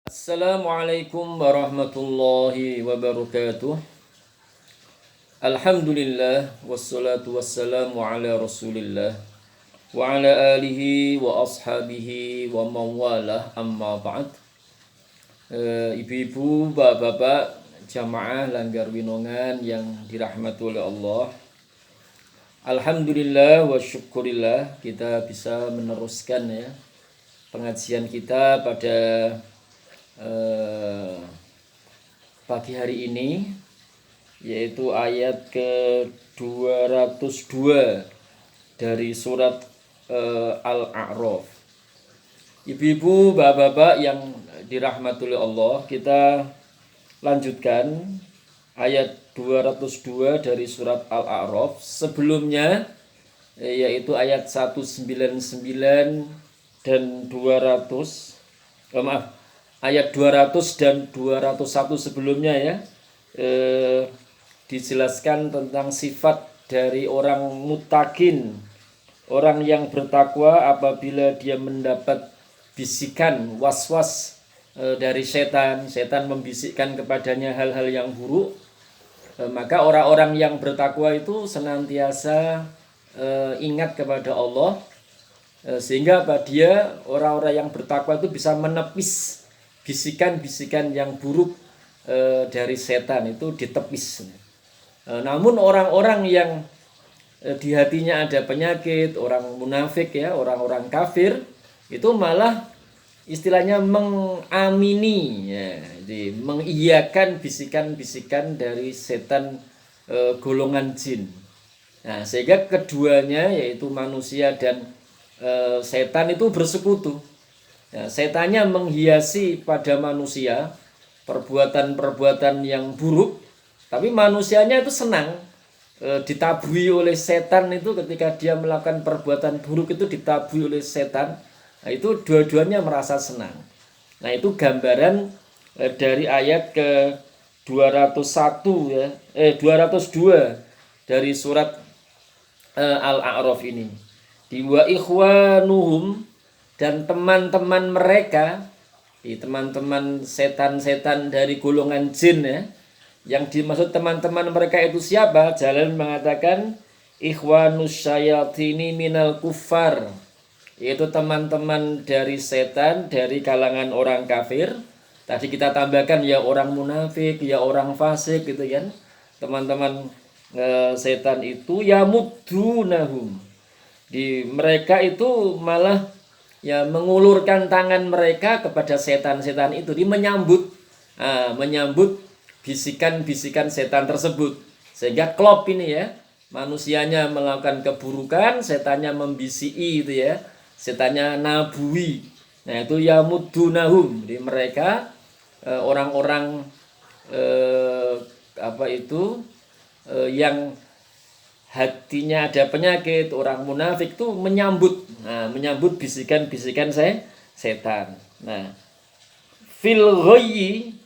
Assalamualaikum warahmatullahi wabarakatuh. Alhamdulillah wassalatu wassalamu ala Rasulillah wa ala alihi wa ashabihi wa mawalah amma ba'd. Ibu-ibu, bapak-bapak, jamaah Langgar Winongan yang dirahmati oleh Allah. Alhamdulillah wa syukurillah kita bisa meneruskan pengajian kita pada pagi hari ini, yaitu ayat ke-202 dari surat Al-A'raf. Ibu-ibu, bapak-bapak yang dirahmati oleh Allah, kita lanjutkan ayat 202 dari surat Al-A'raf. Sebelumnya yaitu ayat 199 dan 200 ayat 200 dan 201 sebelumnya dijelaskan tentang sifat dari orang muttaqin, orang yang bertakwa apabila dia mendapat bisikan was-was dari setan membisikkan kepadanya hal-hal yang buruk, maka orang-orang yang bertakwa itu senantiasa ingat kepada Allah, sehingga dia orang-orang yang bertakwa itu bisa menepis bisikan-bisikan yang buruk dari setan itu ditepis. Namun orang-orang yang di hatinya ada penyakit, orang munafik orang-orang kafir, itu malah istilahnya mengamini jadi mengiyakan bisikan-bisikan dari setan golongan jin. Nah, sehingga keduanya yaitu manusia dan setan itu bersekutu. Setannya menghiasi pada manusia perbuatan-perbuatan yang buruk, tapi manusianya itu senang ditabui oleh setan. Itu ketika dia melakukan perbuatan buruk itu ditabui oleh setan, nah, itu dua-duanya merasa senang. Nah, itu gambaran dari ayat ke 201 202 dari surat Al-A'raf ini. Di wa ikhwanuhum, dan teman-teman mereka, teman-teman setan-setan dari golongan jin Yang dimaksud teman-teman mereka itu siapa? Jalan mengatakan ikhwanus syayatini minal kuffar, yaitu teman-teman dari setan dari kalangan orang kafir. Tadi kita tambahkan orang munafik, orang fasik gitu kan. Teman-teman setan itu yamuddunahum, di mereka itu malah mengulurkan tangan mereka kepada setan-setan itu, menyambut bisikan-bisikan setan tersebut, sehingga klop ini manusianya melakukan keburukan, setannya membisiki setannya nabui. Nah, itu yamuddunahum, di mereka orang-orang yang hatinya ada penyakit, orang munafik tuh menyambut bisikan-bisikan setan. Nah, fil ghayyi,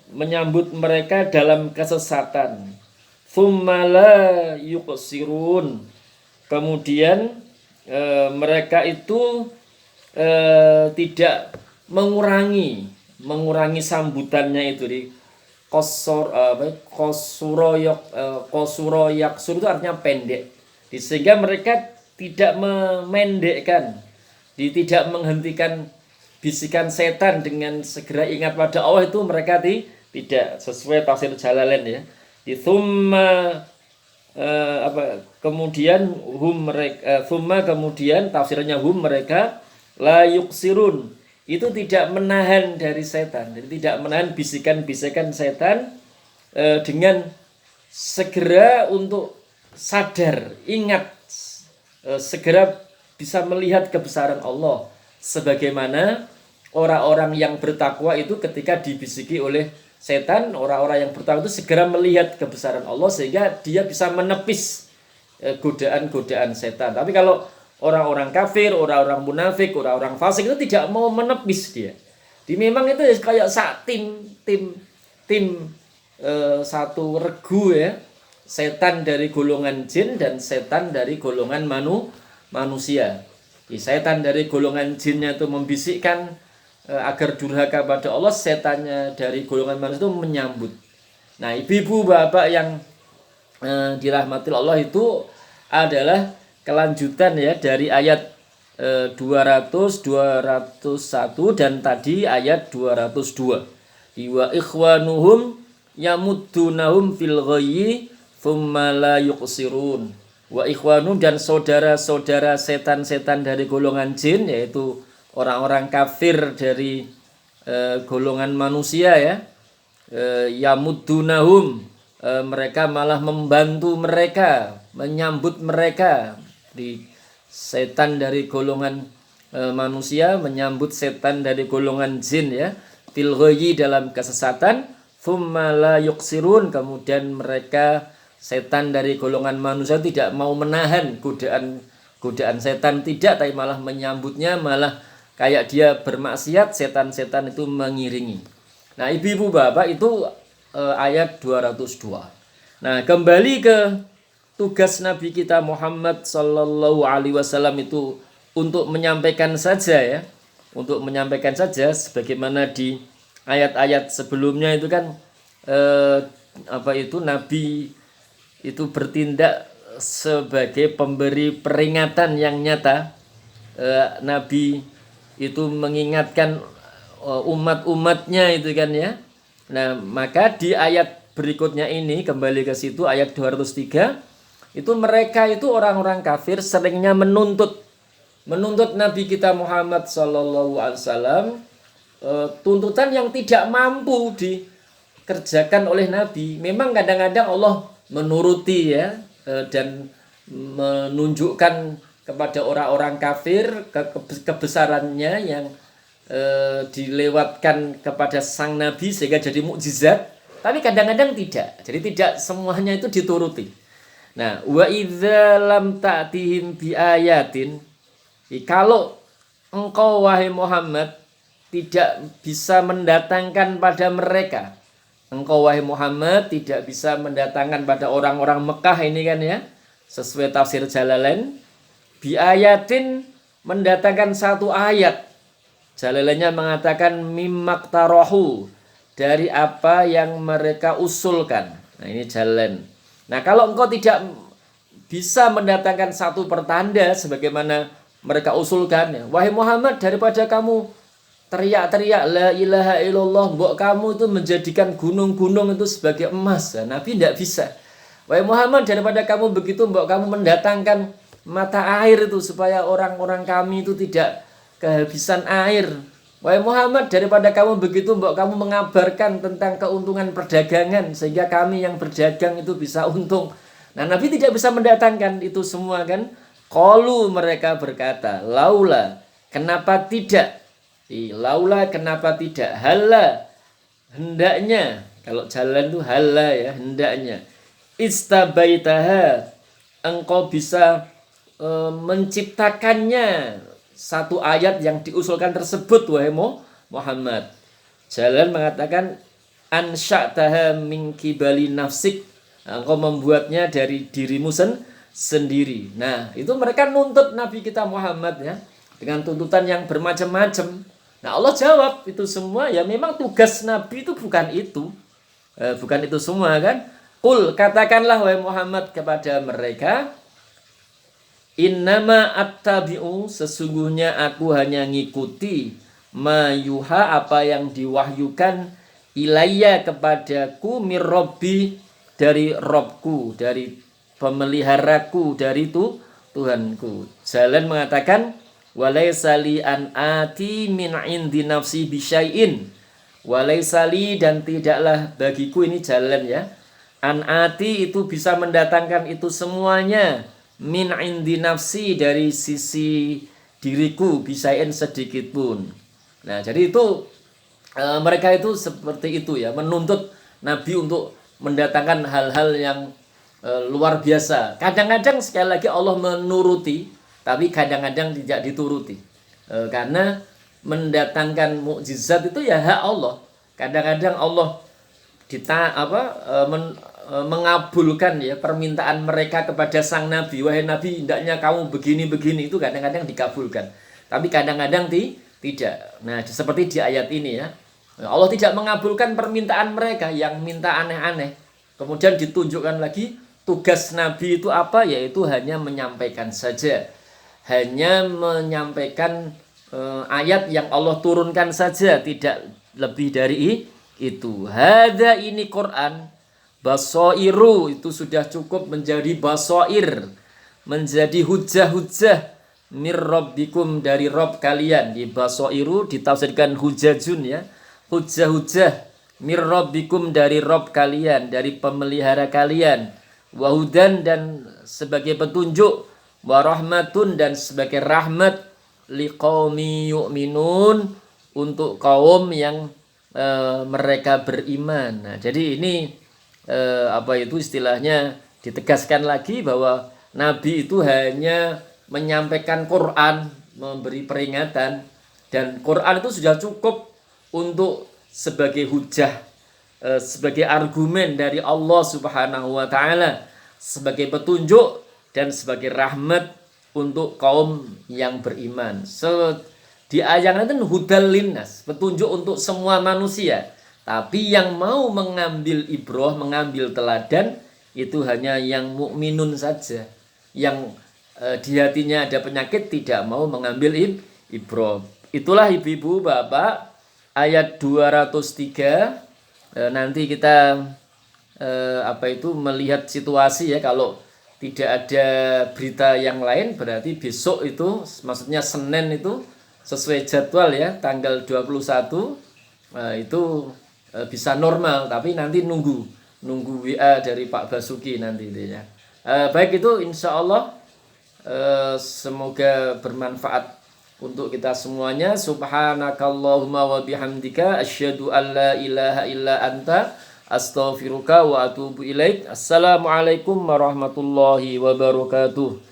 menyambut mereka dalam kesesatan. Tsumma la yuqsirun, kemudian mereka itu tidak mengurangi sambutannya itu di kosuroyaksur itu artinya pendek, sehingga mereka tidak memendekkan, tidak menghentikan bisikan setan dengan segera ingat pada Allah. Itu mereka tidak, sesuai tafsir Jalalain kemudian kemudian tafsirnya mereka la yuksirun, itu tidak menahan dari setan, jadi tidak menahan bisikan-bisikan setan dengan segera untuk sadar, ingat, segera bisa melihat kebesaran Allah, sebagaimana orang-orang yang bertakwa itu ketika dibisiki oleh setan, orang-orang yang bertakwa itu segera melihat kebesaran Allah sehingga dia bisa menepis godaan-godaan setan. Tapi kalau orang-orang kafir, orang-orang munafik, orang-orang fasik itu tidak mau menepis dia. Memang itu kayak tim satu regu setan dari golongan jin dan setan dari golongan manusia. Setan dari golongan jinnya itu membisikkan agar durhaka pada Allah, setannya dari golongan manusia itu menyambut. Nah, ibu-ibu bapak yang dirahmati Allah, itu adalah kelanjutan ya dari ayat 200, 201 dan tadi ayat 202. Wa ikhwanuhum yamuddunahum fil ghayyi thumma la yuqsirun. Wa ikhwanum, dan saudara-saudara setan-setan dari golongan jin, yaitu orang-orang kafir dari golongan manusia ya. Yamuddunahum, mereka malah membantu mereka, menyambut mereka. Di setan dari golongan manusia menyambut setan dari golongan jin ya, fil ghayyi, dalam kesesatan, thumma la yuqsirun, kemudian mereka setan dari golongan manusia tidak mau menahan godaan setan, tidak, tapi malah menyambutnya, malah kayak dia bermaksiat, setan-setan itu mengiringi. Nah, ibu-ibu bapak, itu ayat 202. Nah, kembali ke tugas Nabi kita Muhammad sallallahu alaihi wasallam itu untuk menyampaikan saja ya. Untuk menyampaikan saja, sebagaimana di ayat-ayat sebelumnya itu kan Nabi itu bertindak sebagai pemberi peringatan yang nyata. Nabi itu mengingatkan umat-umatnya itu kan ya. Nah, maka di ayat berikutnya ini, kembali ke situ ayat 203, itu mereka itu orang-orang kafir seringnya menuntut Nabi kita Muhammad sallallahu alaihi wasallam tuntutan yang tidak mampu dikerjakan oleh Nabi. Memang kadang-kadang Allah menuruti ya, dan menunjukkan kepada orang-orang kafir kebesarannya yang dilewatkan kepada sang Nabi sehingga jadi mukjizat. Tapi kadang-kadang tidak. Jadi tidak semuanya itu dituruti. Nah, wa idza lam ta'tihim bi ayatin, kalau engkau wahai Muhammad tidak bisa mendatangkan pada mereka, engkau wahai Muhammad tidak bisa mendatangkan pada orang-orang Mekah ini kan ya, sesuai tafsir Jalalain, bi ayatin, mendatangkan satu ayat. Jalalainnya mengatakan mimmaktarahu, dari apa yang mereka usulkan. Nah, ini Jalalain. Nah, kalau engkau tidak bisa mendatangkan satu pertanda sebagaimana mereka usulkan ya, wahai Muhammad, daripada kamu teriak-teriak la ilaha illallah, mbok kamu itu menjadikan gunung-gunung itu sebagai emas. Nah, Nabi tidak bisa. Wahai Muhammad, daripada kamu begitu, mbok kamu mendatangkan mata air itu supaya orang-orang kami itu tidak kehabisan air. Wahai Muhammad, daripada kamu begitu, mbok kamu mengabarkan tentang keuntungan perdagangan sehingga kami yang berdagang itu bisa untung. Nah, Nabi tidak bisa mendatangkan itu semua kan. Qalu, mereka berkata, laula, kenapa tidak? Laula, kenapa tidak? Halla, hendaknya. Kalau jalan itu halla ya, hendaknya. Istabaitaha, engkau bisa menciptakannya, satu ayat yang diusulkan tersebut wahai Muhammad. Jalan mengatakan ansya'taha min kibali nafsik, engkau membuatnya dari dirimu sendiri. Nah, itu mereka nuntut Nabi kita Muhammad ya, dengan tuntutan yang bermacam-macam. Nah, Allah jawab itu semua ya, memang tugas Nabi itu bukan itu. Bukan itu semua kan. Qul, katakanlah wahai Muhammad kepada mereka, innama attabi'u, sesungguhnya aku hanya ngikuti mayuha, apa yang diwahyukan, ilayya, kepadaku, mirrobbi, dari Robku, dari pemeliharaku, dari Tuhanku. Jalan mengatakan walaisali an ati min indi nafsi bisyai'in, walaisali, dan tidaklah bagiku, ini Jalan ya, an ati itu bisa mendatangkan itu semuanya, min indi nafsi, dari sisi diriku, bisain sedikit pun. Nah, jadi itu mereka itu seperti itu ya, menuntut Nabi untuk mendatangkan hal-hal yang luar biasa. Kadang-kadang sekali lagi Allah menuruti, tapi kadang-kadang tidak dituruti. Karena mendatangkan mukjizat itu ya hak Allah. Kadang-kadang Allah mengabulkan ya permintaan mereka kepada sang Nabi. Wahai Nabi, hendaknya kamu begini-begini, itu kadang-kadang dikabulkan. Tapi kadang-kadang Tidak. Nah, seperti di ayat ini ya. Allah tidak mengabulkan permintaan mereka yang minta aneh-aneh. Kemudian ditunjukkan lagi tugas Nabi itu apa? Yaitu hanya menyampaikan saja. Hanya menyampaikan ayat yang Allah turunkan saja, tidak lebih dari itu. Hada ini Quran basairu, itu sudah cukup menjadi basair, menjadi hujah-hujah mir rabbikum, dari Rob kalian. Di basairu ditafsirkan hujajun ya, hujah-hujah mir rabbikum, dari Rob kalian, dari pemelihara kalian. Wahudan, dan sebagai petunjuk. Warahmatun, dan sebagai rahmat. Liqaumi yu'minun, untuk kaum yang mereka beriman. Nah, jadi ini apa itu istilahnya, ditegaskan lagi bahwa Nabi itu hanya menyampaikan Quran, memberi peringatan, dan Quran itu sudah cukup untuk sebagai hujah, sebagai argumen dari Allah Subhanahu wa taala, sebagai petunjuk dan sebagai rahmat untuk kaum yang beriman. Di ayat itu hudal linnas, petunjuk untuk semua manusia. Tapi yang mau mengambil ibrah, mengambil teladan, itu hanya yang mukminun saja. Yang di hatinya ada penyakit, tidak mau mengambil ibrah. Itulah ibu-ibu, bapak, ayat 203. Nanti kita melihat situasi ya. Kalau tidak ada berita yang lain, berarti besok itu, maksudnya Senin itu sesuai jadwal ya, tanggal 21 itu bisa normal. Tapi nanti nunggu WA dari Pak Basuki nanti itu ya. Baik, itu insya Allah semoga bermanfaat untuk kita semuanya. Subhanakallahumma wa bihamdika asyhadu an la ilaha illa anta astaghfiruka wa atubu ilaik. Assalamualaikum warahmatullahi wabarakatuh.